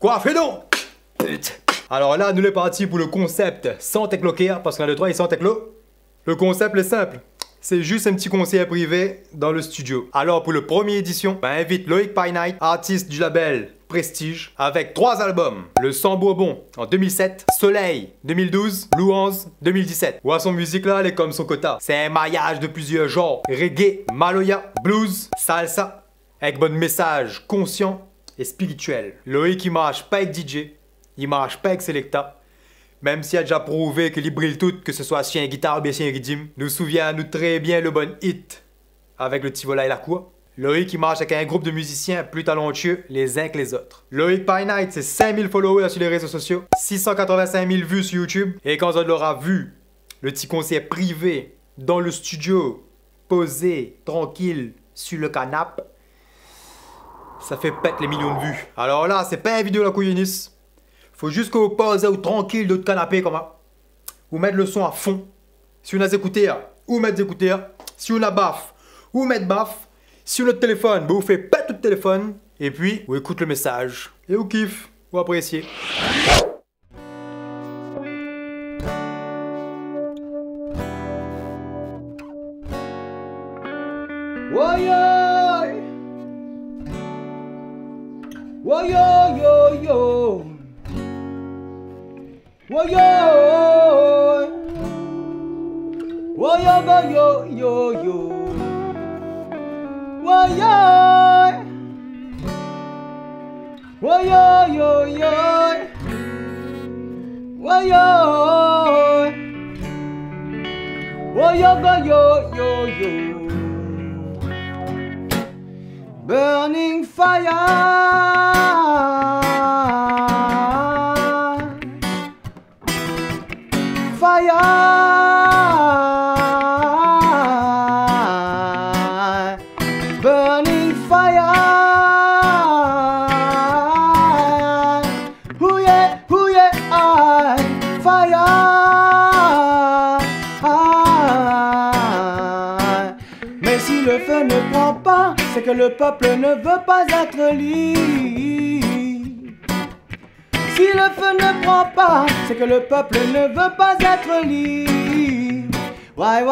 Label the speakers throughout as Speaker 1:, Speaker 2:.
Speaker 1: Quoi, fais donc? Alors là, nous est parti pour le concept sans techloquer, parce qu'on a le droit et sans techlo. Le concept est simple. C'est juste un petit concert privé dans le studio. Alors pour le premier édition, on invite Loïc Paynight, artiste du label Prestige, avec 3 albums. Le Sang Bourbon en 2007, Soleil 2012, Louange 2017. Ouais, son musique là, elle est comme son quota. C'est un maillage de plusieurs genres. Reggae, maloya, blues, salsa, avec bon message conscient et spirituel. Loïc il marche pas avec DJ, il marche pas avec Selecta. Même s'il a déjà prouvé que il brille tout, que ce soit chien guitare ou bien chien rythme. Nous souvenons-nous très bien le bon hit avec le Tivola et la Cour. Loïc qui marche avec un groupe de musiciens plus talentueux les uns que les autres. Loïc Paynight, c'est 5000 followers sur les réseaux sociaux, 685 000 vues sur YouTube. Et quand on l'aura vu, le petit concert privé dans le studio, posé, tranquille, sur le canapé, ça fait pète les millions de vues. Alors là, c'est pas une vidéo la couillonisse. Faut juste que vous posez ou tranquille de votre canapé comme ça. Ou mettre le son à fond. Si on a des écouteurs, ou mettre des écouteurs. Si on a baffe, ou mettre baffe. Si on a le téléphone, vous faites pas tout le téléphone. Et puis, vous écoutez le message. Et vous kiffez, vous appréciez.
Speaker 2: Woyoy, woyoyoyo. Woyoy, woyoyoyoyo. Woyoy, woyoyoyo. Woyoy, woyoyoyoyo. Burning fire. Fire, burning fire. Ooh yeah, fire. Mais si le feu ne prend pas, c'est que le peuple ne veut pas être libre. Si le feu ne prend pas, c'est que le peuple ne veut pas être libre. Why?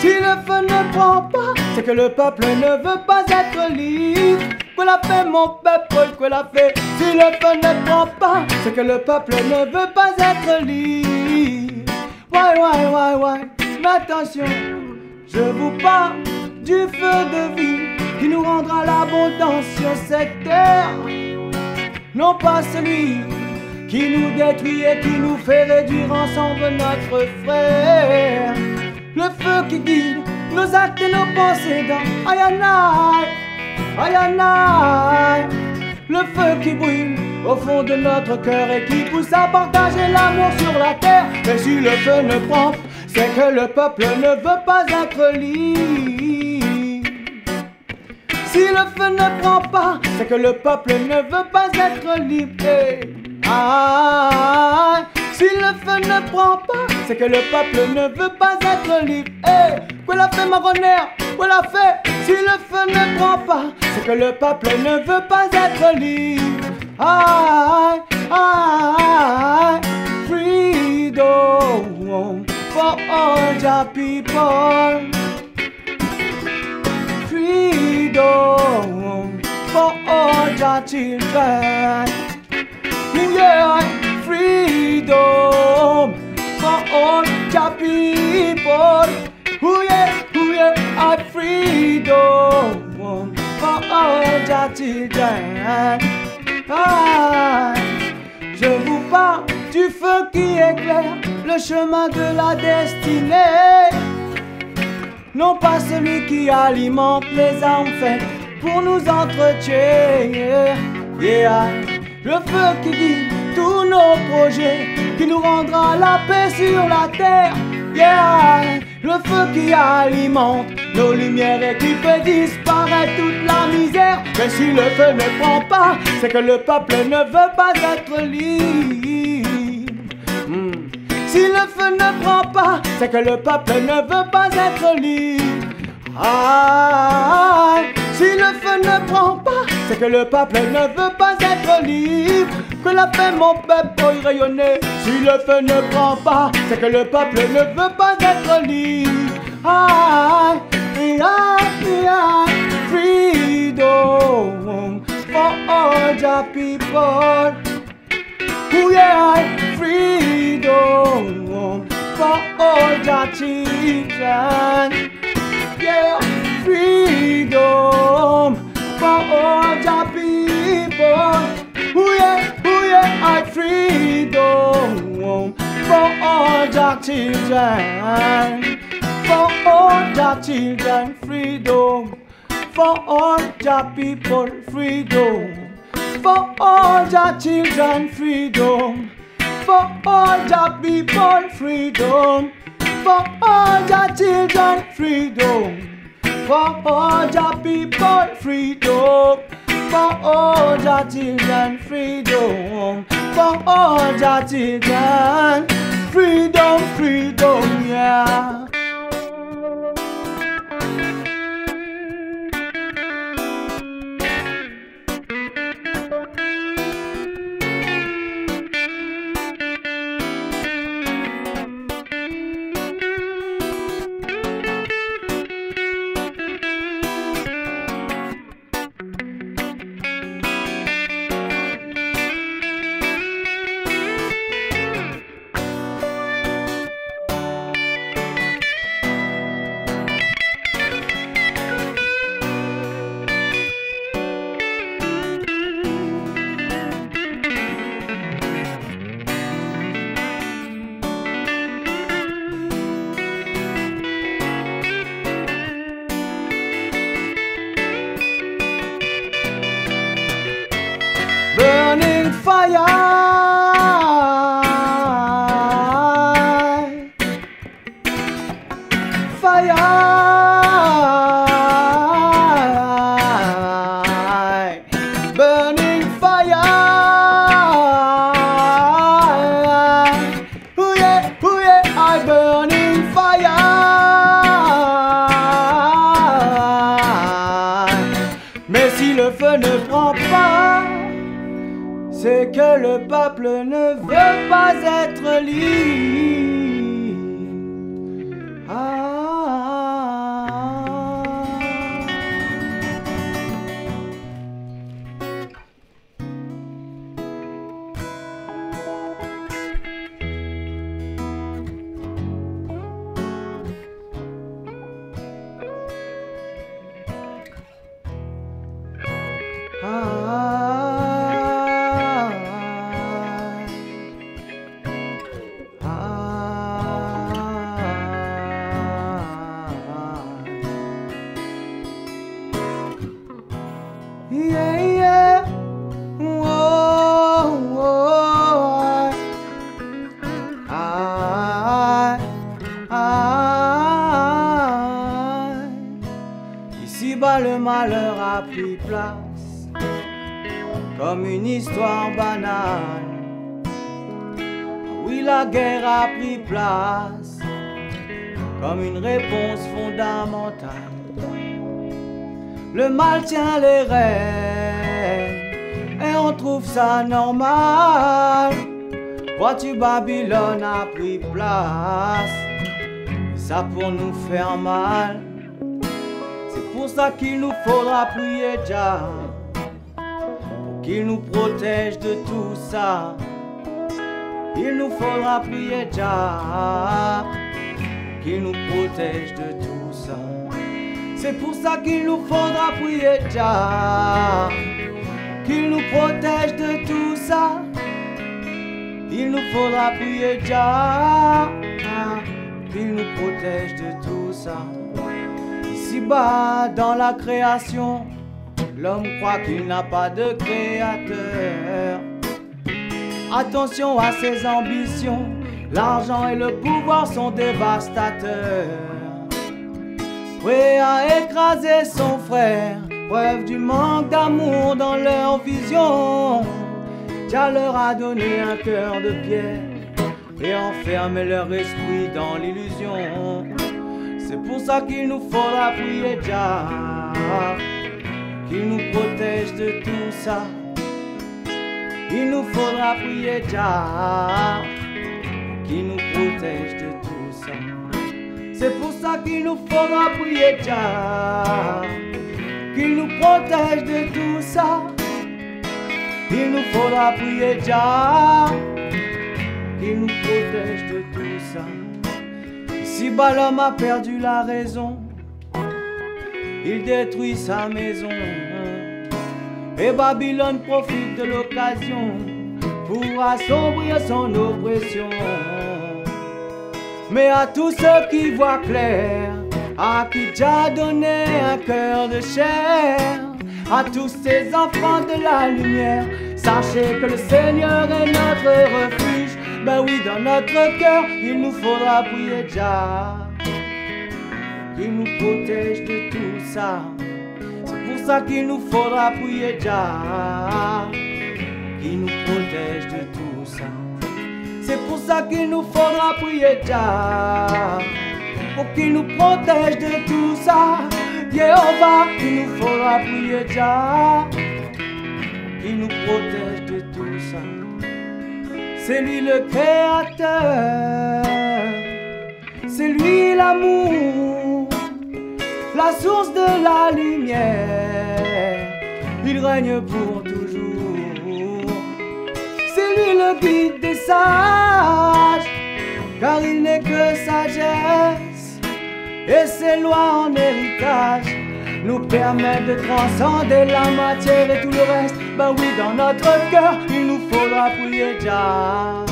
Speaker 2: Si le feu ne prend pas, c'est que le peuple ne veut pas être libre. Que l'a fait mon peuple, que l'a fait. Si le feu ne prend pas, c'est que le peuple ne veut pas être libre. Why? Mais attention, je vous parle du feu de vie qui nous rendra l'abondance sur cette terre. Non pas celui qui nous détruit et qui nous fait réduire ensemble notre frère. Le feu qui guide nos actes et nos pensées dans Ayanai. Le feu qui brûle au fond de notre cœur et qui pousse à partager l'amour sur la terre. Mais si le feu ne prend, c'est que le peuple ne veut pas être libre. Si le feu ne prend pas, c'est que le peuple ne veut pas être libre. Si le feu ne prend pas, c'est que le peuple ne veut pas être libre. Que l'a fait Maronnaire, que l'a fait. Si le feu ne prend pas, c'est que le peuple ne veut pas être libre. Freedom for all the people. Freedom for all the children. Yeah, freedom for all the people. Ooh yeah, freedom for all the children. Je vous parle du feu qui éclaire le chemin de la destinée. Non pas celui qui alimente les armes faites pour nous entretuer. Le feu qui guide tous nos projets, qui nous rendra la paix sur la terre. Le feu qui alimente nos lumières et qui fait disparaître toute la misère. Mais si le feu ne prend pas, c'est que le peuple ne veut pas être libre. Si le feu ne prend pas, c'est que le peuple ne veut pas être libre. Si le feu ne prend pas, c'est que le peuple ne veut pas être libre. Que la paix, mon peuple, peut rayonner. Si le feu ne prend pas, c'est que le peuple ne veut pas être libre. Freedom for all the people. Oh yeah, freedom for all the children. Yeah, freedom for all the people. Oh yeah, freedom for all the children. For all the children, freedom. For all the people, freedom. For all the children, freedom. For all the people, freedom. For all the children, freedom. For all the people, freedom. For all the children, freedom. For all the children, freedom, freedom, yeah. Burning fire, fire, burning fire. Oh yeah, I burning fire. Mais si le feu ne prend pas, c'est que le peuple ne veut pas être libre. Yeah. Ici-bas, le malheur a pris place comme une histoire banale. Oui, la guerre a pris place comme une réponse fondamentale. Le mal tient les rênes et on trouve ça normal. Vois-tu, Babylone a pris place, et ça pour nous faire mal. C'est pour ça qu'il nous faudra prier Jah, pour qu'il nous protège de tout ça. Il nous faudra prier Jah, pour qu'il nous protège de tout ça. C'est pour ça qu'il nous faudra prier Jah, qu'il nous protège de tout ça. Il nous faudra prier Jah, qu'il nous protège de tout ça. Ici-bas, dans la création, l'homme croit qu'il n'a pas de créateur. Attention à ses ambitions, l'argent et le pouvoir sont dévastateurs. Prêt à écraser son frère, preuve du manque d'amour dans leur vision. Jah leur a donné un cœur de pierre et enfermé leur esprit dans l'illusion. C'est pour ça qu'il nous faudra prier Jah, qu'il nous protège de tout ça. Il nous faudra prier Jah, qu'il nous protège de tout ça. C'est pour ça qu'il nous faudra prier Jah, qu'il nous protège de tout ça. Il nous faudra prier Jah, qu'il nous protège de tout ça. Ici-bas l'homme a perdu la raison, il détruit sa maison, et Babylone profite de l'occasion pour assombrir son oppression. Mais à tous ceux qui voient clair, à qui Jah a donné un cœur de chair, à tous ces enfants de la lumière, sachez que le Seigneur est notre refuge. Ben oui, dans notre cœur, il nous faudra prier Jah, qu'il nous protège de tout ça. C'est pour ça qu'il nous faudra prier Jah, qu'il nous protège de tout ça. C'est pour ça qu'il nous faudra prier Jah, pour qu'il nous protège de tout ça. Jéhovah, il nous faudra prier Jah, qu'il nous protège de tout ça. C'est lui le créateur, c'est lui l'amour, la source de la lumière, il règne pour toujours. C'est lui le guide des sages, car il n'est que sagesse, et ses lois en héritage nous permettent de transcender la matière et tout le reste. Ben oui, dans notre cœur, il nous faudra prier Jah,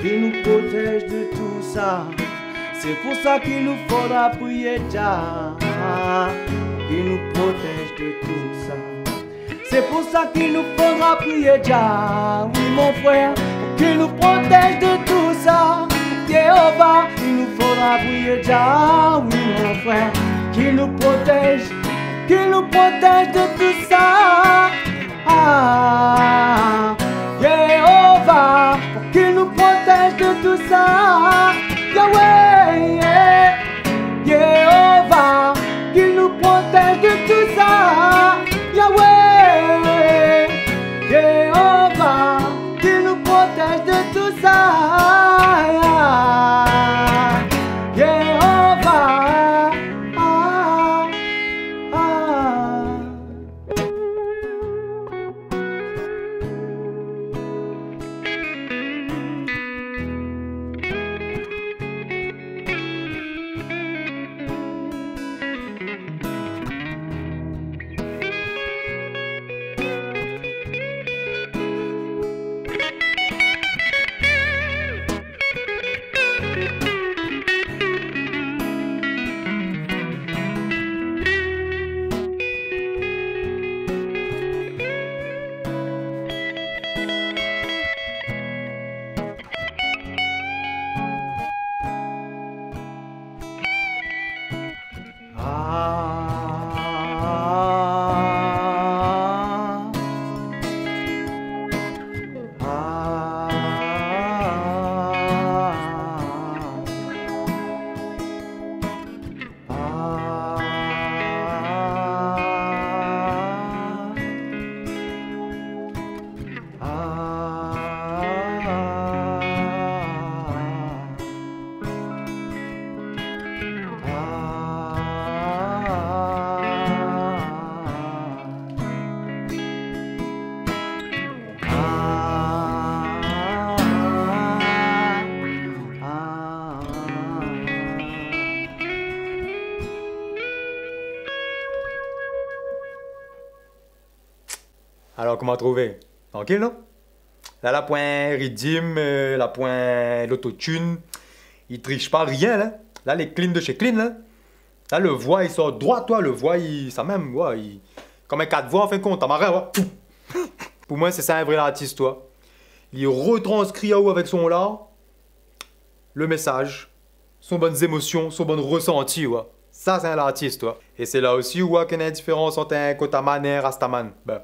Speaker 2: qu'il nous protège de tout ça. C'est pour ça qu'il nous faudra prier Jah, qu'il nous protège de tout ça. C'est pour ça qu'il nous faudra prier Jah, oui mon frère, pour qu'il nous protège de tout ça. Jéhovah, il nous faudra prier Jah, oui mon frère, qu'il nous protège de tout ça. Ah, Jéhovah, pour qu'il nous protège de tout ça. Yahweh, yeah. Jéhovah, qu'il nous protège de tout ça. Yahweh, Jéhovah, qu'il nous protège de tout ça. Jéhovah,
Speaker 1: Alors, comment trouver? Tranquille, non? Là, la point Redeem, la point l'autotune, il triche pas rien, là. Là, les clean de chez Clean, là. Là, le voix, il sort droit, toi. Le voix, il... ça même, ouais, il... Comme un 4 voix, en fin de compte, t'as marre, ouais. Pour moi, c'est ça un vrai artiste, toi. Il retranscrit à haut avec son là, le message, son bonnes émotions, son bon ressenti, ouais. Ça, c'est un artiste, toi. Et c'est là aussi où qu'il y a une différence entre un Kotaman et un Rastaman. Ben,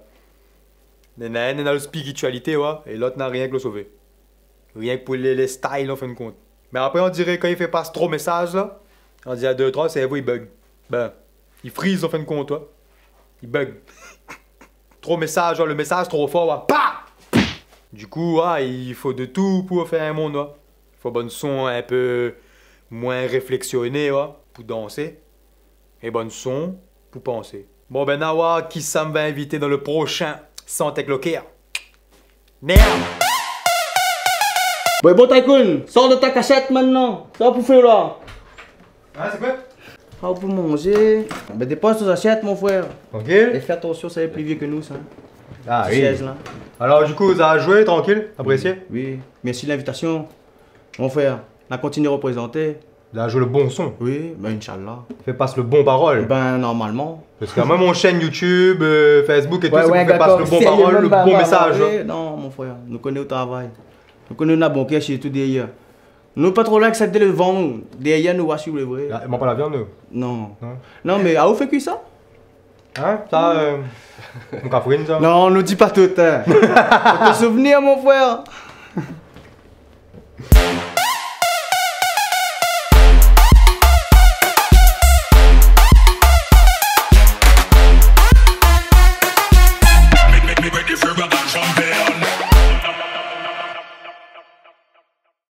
Speaker 1: il y en a un dans la spiritualité, ouais, et l'autre n'a rien que le sauver. Rien que pour les styles, en fin de compte. Mais après, on dirait quand il fait pas trop message, là, on dit à 2-3, c'est vous, il bug. Ben, il freeze, en fin de compte, toi. il bug. Trop message, le message trop fort, ouais. Bah! Du coup, il faut de tout pour faire un monde, ouais. Il faut bon son un peu moins réflexionné, ouais, pour danser. Et bon son pour penser. Bon ben Nawa, qui ça me va inviter dans le prochain Santé Cloquer? Merde!
Speaker 2: Ouais, bon Tycoon, sors de ta cachette maintenant. Ça va pour faire là.
Speaker 1: Ah, c'est quoi?
Speaker 2: Ah, pour manger. Ben dépose tes assiettes, mon frère.
Speaker 1: Ok.
Speaker 2: Et fais attention, ça est plus vieux que nous, ça.
Speaker 1: Ah
Speaker 2: Ces chaises, là.
Speaker 1: Alors du coup, vous avez joué tranquille? Apprécié?
Speaker 2: Oui, merci de l'invitation. Mon frère, on a continué à représenter.
Speaker 1: Vous avez joué le bon son.
Speaker 2: Oui, ben Inch'Allah.
Speaker 1: Fais passe le bon parole.
Speaker 2: Ben normalement.
Speaker 1: Parce que même mon chaîne YouTube, Facebook et tout,
Speaker 2: Ouais,
Speaker 1: c'est pour faire passer le bon parole, le bon message.
Speaker 2: Ouais, non, mon frère, nous connaissons au travail. Nous connaissons la banque chez tout derrière. Nous pas trop là accepter le vent. Derrière, nous voici le vrai.
Speaker 1: Il m'a pas la viande, nous.
Speaker 2: Non.
Speaker 1: Non.
Speaker 2: Non, mais à où fait cuire ça?
Speaker 1: Hein? Ça, mon cafrine, ça?
Speaker 2: Non, ne dis pas tout. Hein. Faut te souvenir, mon frère.